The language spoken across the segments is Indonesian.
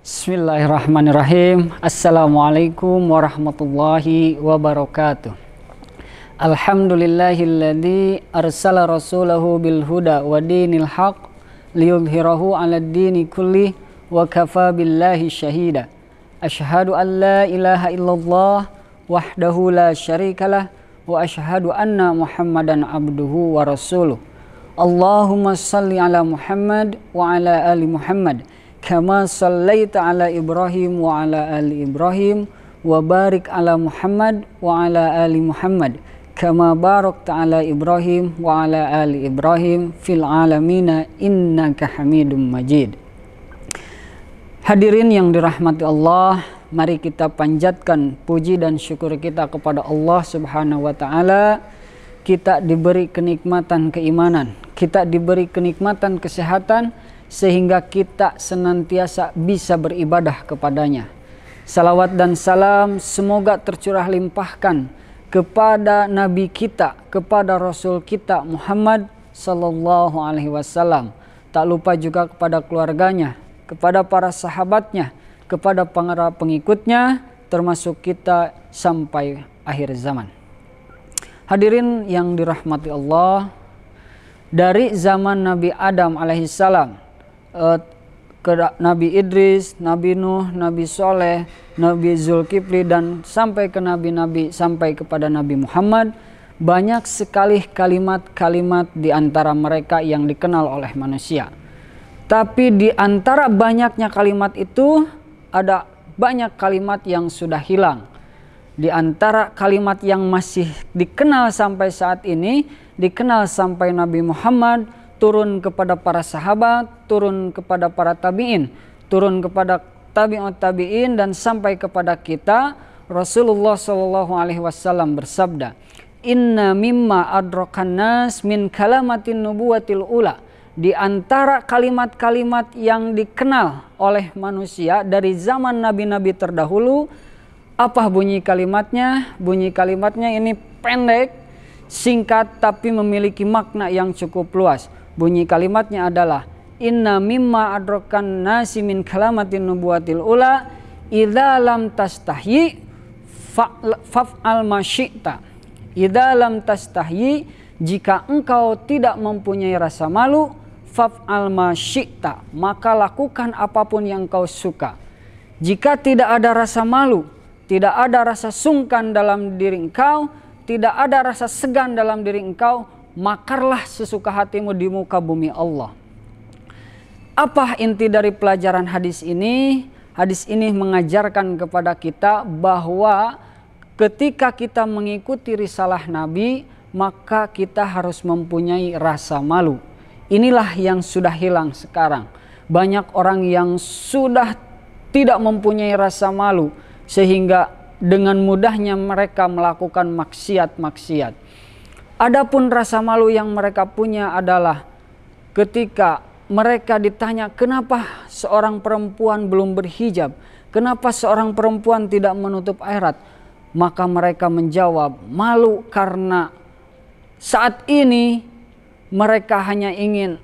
Bismillahirrahmanirrahim. Assalamualaikum warahmatullahi wabarakatuh. Alhamdulillahilladzi arsala rasulahu bil huda wa dinil haq liyudhhirahu 'alad dini kulli wa kafa billahi syahida. Asyhadu an la ilaha illallah wahdahu la syarikalah wa asyhadu anna Muhammadan abduhu wa rasuluh. Allahumma salli ala Muhammad wa ala ali Muhammad kama sallaita ala Ibrahim wa ala ali Ibrahim wa barik ala Muhammad wa ala ali Muhammad kama barakta ala Ibrahim wa ala ali Ibrahim fil alamina innaka Hamidum Majid. Hadirin yang dirahmati Allah, mari kita panjatkan puji dan syukur kita kepada Allah Subhanahu wa taala. Kita diberi kenikmatan keimanan, kita diberi kenikmatan kesehatan, sehingga kita senantiasa bisa beribadah kepadanya. Salawat dan salam semoga tercurah limpahkan kepada Nabi kita, kepada Rasul kita Muhammad Sallallahu Alaihi Wasallam. Tak lupa juga kepada keluarganya, kepada para sahabatnya, kepada para pengikutnya, termasuk kita sampai akhir zaman. Hadirin yang dirahmati Allah, dari zaman Nabi Adam alaihissalam ke Nabi Idris, Nabi Nuh, Nabi Soleh, Nabi Zulkifli, dan sampai ke nabi-nabi, sampai kepada Nabi Muhammad, banyak sekali kalimat-kalimat di antara mereka yang dikenal oleh manusia. Tapi di antara banyaknya kalimat itu ada banyak kalimat yang sudah hilang. Di antara kalimat yang masih dikenal sampai saat ini, dikenal sampai Nabi Muhammad, turun kepada para sahabat, turun kepada para tabi'in, turun kepada tabi'ut tabi'in, dan sampai kepada kita, Rasulullah Shallallahu Alaihi Wasallam bersabda, Inna mimma adrakan nas min kalamatin nubuwatil ula. Di antara kalimat-kalimat yang dikenal oleh manusia dari zaman nabi-nabi terdahulu, apa bunyi kalimatnya? Bunyi kalimatnya ini pendek, singkat, tapi memiliki makna yang cukup luas. Bunyi kalimatnya adalah Inna mimma adrakan nasi min kalamatin nubuwatil ula idza lam tastahyi fa'al ma syi'ta. Idza lam tastahyi, jika engkau tidak mempunyai rasa malu, fa'al ma syi'ta, maka lakukan apapun yang engkau suka. Jika tidak ada rasa malu, tidak ada rasa sungkan dalam diri engkau, tidak ada rasa segan dalam diri engkau, makarlah sesuka hatimu di muka bumi Allah. Apa inti dari pelajaran hadis ini? Hadis ini mengajarkan kepada kita bahwa ketika kita mengikuti risalah Nabi, maka kita harus mempunyai rasa malu. Inilah yang sudah hilang sekarang. Banyak orang yang sudah tidak mempunyai rasa malu, sehingga dengan mudahnya mereka melakukan maksiat-maksiat. Adapun rasa malu yang mereka punya adalah ketika mereka ditanya kenapa seorang perempuan belum berhijab, kenapa seorang perempuan tidak menutup aurat, maka mereka menjawab malu karena saat ini mereka hanya ingin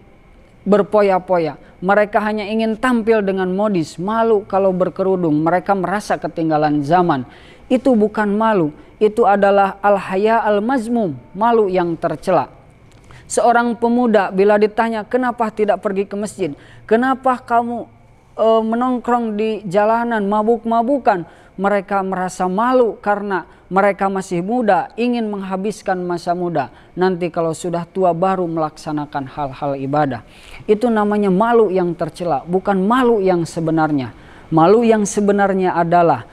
berpoya-poya, mereka hanya ingin tampil dengan modis, malu kalau berkerudung, mereka merasa ketinggalan zaman. Itu bukan malu, itu adalah al-haya al-mazmum, malu yang tercela. Seorang pemuda bila ditanya kenapa tidak pergi ke masjid, kenapa kamu menongkrong di jalanan mabuk-mabukan, mereka merasa malu karena mereka masih muda, ingin menghabiskan masa muda. Nanti kalau sudah tua baru melaksanakan hal-hal ibadah. Itu namanya malu yang tercela, bukan malu yang sebenarnya. Malu yang sebenarnya adalah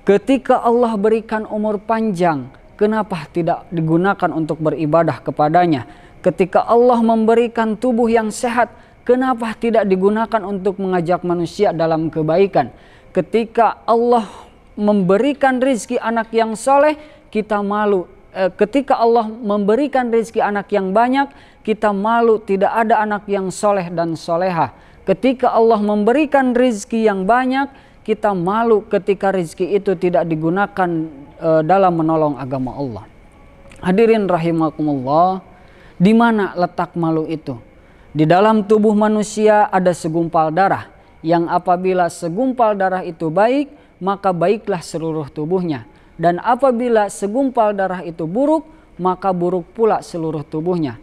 ketika Allah berikan umur panjang, kenapa tidak digunakan untuk beribadah kepadanya? Ketika Allah memberikan tubuh yang sehat, kenapa tidak digunakan untuk mengajak manusia dalam kebaikan? Ketika Allah memberikan rizki anak yang soleh, kita malu. Ketika Allah memberikan rizki anak yang banyak, kita malu tidak ada anak yang soleh dan soleha. Ketika Allah memberikan rizki yang banyak, kita malu ketika rizki itu tidak digunakan dalam menolong agama Allah. Hadirin rahimakumullah, di mana letak malu itu? Di dalam tubuh manusia ada segumpal darah yang apabila segumpal darah itu baik, maka baiklah seluruh tubuhnya. Dan apabila segumpal darah itu buruk, maka buruk pula seluruh tubuhnya.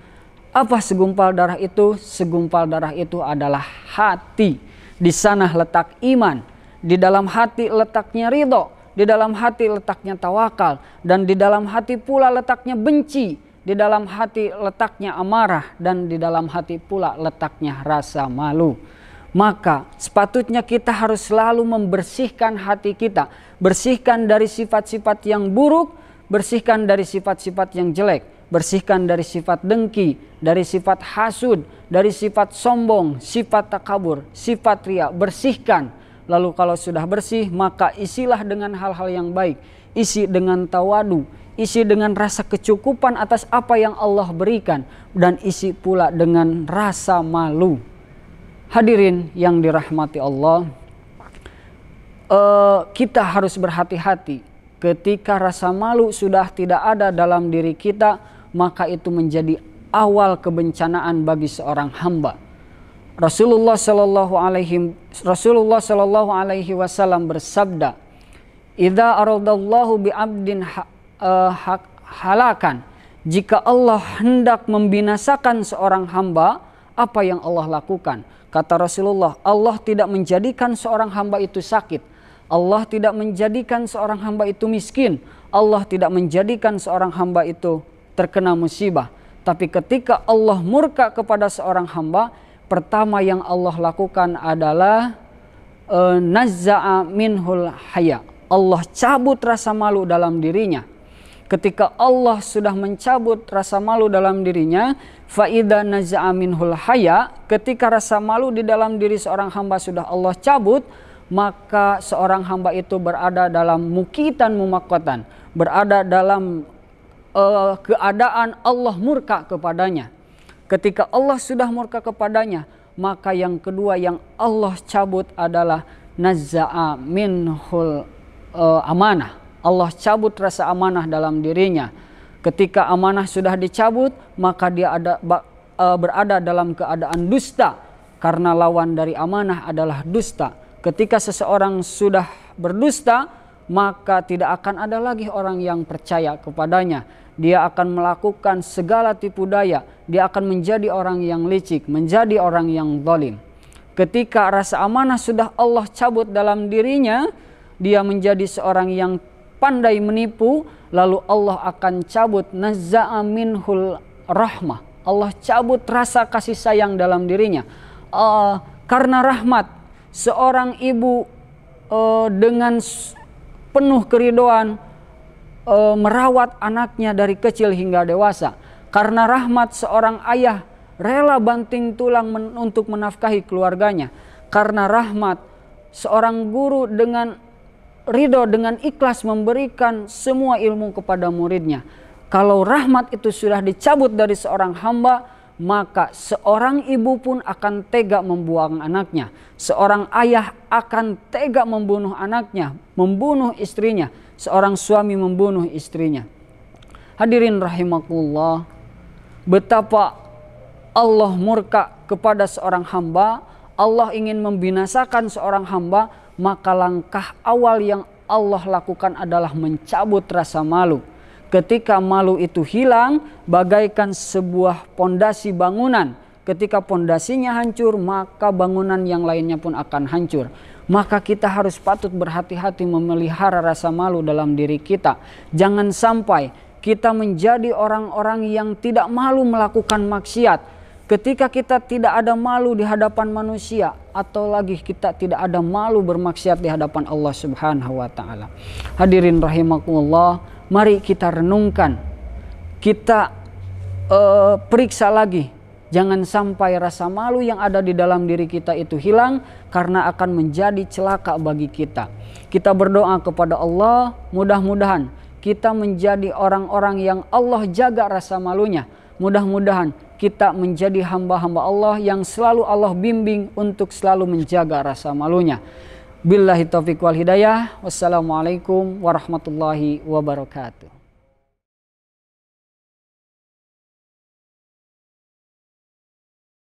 Apa segumpal darah itu? Segumpal darah itu adalah hati. Di sana letak iman. Di dalam hati letaknya ridho. Di dalam hati letaknya tawakal. Dan di dalam hati pula letaknya benci. Di dalam hati letaknya amarah, dan di dalam hati pula letaknya rasa malu. Maka sepatutnya kita harus selalu membersihkan hati kita. Bersihkan dari sifat-sifat yang buruk, bersihkan dari sifat-sifat yang jelek. Bersihkan dari sifat dengki, dari sifat hasud, dari sifat sombong, sifat takabur, sifat riya. Bersihkan. Lalu kalau sudah bersih, maka isilah dengan hal-hal yang baik. Isi dengan tawadu. Isi dengan rasa kecukupan atas apa yang Allah berikan. Dan isi pula dengan rasa malu. Hadirin yang dirahmati Allah, kita harus berhati-hati. Ketika rasa malu sudah tidak ada dalam diri kita, maka itu menjadi awal kebencanaan bagi seorang hamba. Rasulullah Shallallahu Alaihi Wasallam bersabda, "Idza aradallahu bi abdin halakan." Jika Allah hendak membinasakan seorang hamba, apa yang Allah lakukan? Kata Rasulullah, Allah tidak menjadikan seorang hamba itu sakit. Allah tidak menjadikan seorang hamba itu miskin. Allah tidak menjadikan seorang hamba itu terkena musibah. Tapi ketika Allah murka kepada seorang hamba, pertama yang Allah lakukan adalah nazza'a minhul haya. Allah cabut rasa malu dalam dirinya. Ketika Allah sudah mencabut rasa malu dalam dirinya, faida naza'a minhul haya, ketika rasa malu di dalam diri seorang hamba sudah Allah cabut, maka seorang hamba itu berada dalam mukitan mumakkatan, berada dalam keadaan Allah murka kepadanya. Ketika Allah sudah murka kepadanya, maka yang kedua yang Allah cabut adalah naza'a minhul amanah. Allah cabut rasa amanah dalam dirinya. Ketika amanah sudah dicabut, maka dia berada dalam keadaan dusta. Karena lawan dari amanah adalah dusta. Ketika seseorang sudah berdusta, maka tidak akan ada lagi orang yang percaya kepadanya. Dia akan melakukan segala tipu daya. Dia akan menjadi orang yang licik, menjadi orang yang zalim. Ketika rasa amanah sudah Allah cabut dalam dirinya, dia menjadi seorang yang pandai menipu, lalu Allah akan cabut nazza'a minhul rahmah. Allah cabut rasa kasih sayang dalam dirinya. Karena rahmat, seorang ibu dengan penuh keridhaan merawat anaknya dari kecil hingga dewasa. Karena rahmat, seorang ayah rela banting tulang untuk menafkahi keluarganya. Karena rahmat, seorang guru dengan ridho, dengan ikhlas memberikan semua ilmu kepada muridnya. Kalau rahmat itu sudah dicabut dari seorang hamba, maka seorang ibu pun akan tega membuang anaknya. Seorang ayah akan tega membunuh anaknya, membunuh istrinya. Seorang suami membunuh istrinya. Hadirin rahimakumullah, betapa Allah murka kepada seorang hamba. Allah ingin membinasakan seorang hamba, maka langkah awal yang Allah lakukan adalah mencabut rasa malu. Ketika malu itu hilang, bagaikan sebuah pondasi bangunan. Ketika pondasinya hancur, maka bangunan yang lainnya pun akan hancur. Maka kita harus patut berhati-hati memelihara rasa malu dalam diri kita. Jangan sampai kita menjadi orang-orang yang tidak malu melakukan maksiat. Ketika kita tidak ada malu di hadapan manusia, atau lagi kita tidak ada malu bermaksiat di hadapan Allah Subhanahu wa taala. Hadirin rahimakumullah, mari kita renungkan. Kita periksa lagi. Jangan sampai rasa malu yang ada di dalam diri kita itu hilang, karena akan menjadi celaka bagi kita. Kita berdoa kepada Allah, mudah-mudahan kita menjadi orang-orang yang Allah jaga rasa malunya. Mudah-mudahan kita menjadi hamba-hamba Allah yang selalu Allah bimbing untuk selalu menjaga rasa malunya. Billahi taufiq wal hidayah. Wassalamualaikum warahmatullahi wabarakatuh.